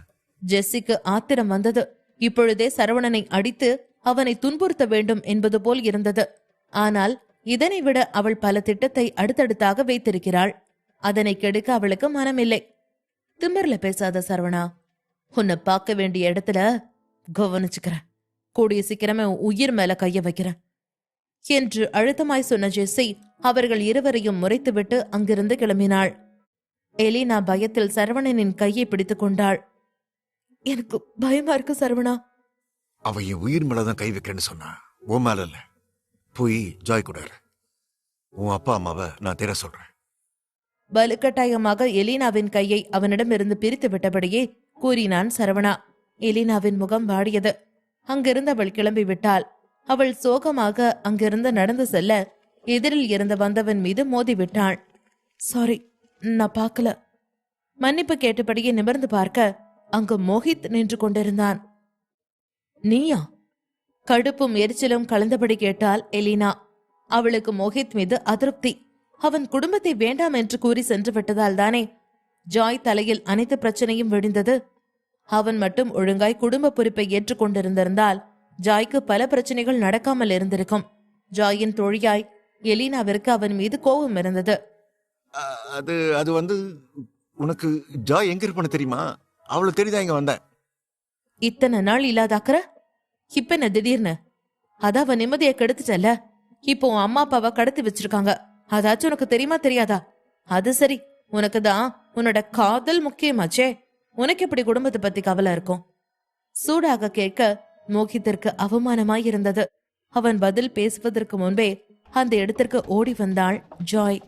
ஜெஸ்ஸிக்கு ஆத்திரம் வந்தது. இப்பொழுதே சரவணனை அடித்து அவனை துன்புறுத்த வேண்டும் என்பது போல் இருந்தது. ஆனால் இதனை விட அவள் பல திட்டத்தை அடுத்தடுத்தாக வைத்திருக்கிறாள். அதனை கெடுக்க அவளுக்கு மனமில்லை. திமிர்ல பேசாத சரவணா, உன்னை பார்க்க வேண்டிய இடத்துல கவனிச்சுக்கிறேன். கூடிய சீக்கிரமே உயிர் மேல கைய வைக்கிறேன் என்று அழுத்தமாய் சொன்ன ஜெஸ்ஸி அவர்கள் இருவரையும் முறைத்துவிட்டு அங்கிருந்து கிளம்பினாள். எலினா பயத்தில் சரவணனின் கையை பிடித்துக் கொண்டாள். எனக்கு பயமா இருக்கு சரவணா. அவன் என் உயிர் மேலதான் கை வைக்கிறேன்னு சொன்னா. உன் மேல இல்ல. போய் ஜாய் கூட இரு. உன் அப்பா அம்மாவை நான் தேட சொல்றேன். வலுக்கட்டாயமாக எலினாவின் கையை அவனிடமிருந்து பிரித்து விட்டபடியே கூறினான் சரவணா. எலினாவின் முகம் வாடியது. அங்கிருந்து அவள் கிளம்பி விட்டாள். அவள் சோகமாக அங்கிருந்து நடந்து செல்ல எதிரில் இருந்து வந்தவன் மீது மோதிவிட்டாள். சாரி, நான் பார்க்கல. மன்னிப்பு கேட்டபடியே நிமிர்ந்து பார்க்க அங்கு மோஹித் நின்று கொண்டிருந்தான். நீயா? கடுப்பும் எரிச்சலும் கலந்தபடி கேட்டாள் எலினா. அவளுக்கு மோஹித் மீது அதிருப்தி. அவன் குடும்பத்தை வேண்டாம் என்று கூறி சென்று விட்டதால் தானே ஜாய் தலையில் அனைத்து பிரச்சனையும் விழுந்தது. அவன் மட்டும் ஒழுங்காய் குடும்ப பொறுப்பை ஏற்றுக்கொண்டிருந்திருந்தால் ஜாய்க்கு பல பிரச்சனைகள் நடக்காமல் இருந்திருக்கும். ஜாயின் தோழியாய் எலினாவிற்கு அவன் மீது கோபம் இருந்தது. அது அது வந்து உனக்கு ஜாய் எங்க இருப்பான்னு தெரியுமா? அவளை தெரியுதா இங்க வந்தேன். இத்தனை நாள் இல்லாதாக்குற இப்ப என்ன திடீர்னு? அதான் அவன் நிம்மதியை கெடுத்துட்டல. இப்போ உன் அம்மா அப்பாவை கடத்தி வச்சிருக்காங்க. அதாச்சும் உனக்கு தெரியுமா தெரியாதா? அது சரி, உனக்கு தான் உன்னோட காதல் முக்கியமாச்சே. உனக்கு எப்படி குடும்பத்தை பத்தி கவலை இருக்கும்? சூடாக கேட்க மோகித்திற்கு அவமானமாய் இருந்தது. அவன் பதில் பேசுவதற்கு முன்பே அந்த இடத்திற்கு ஓடி வந்தாள் ஜாய்.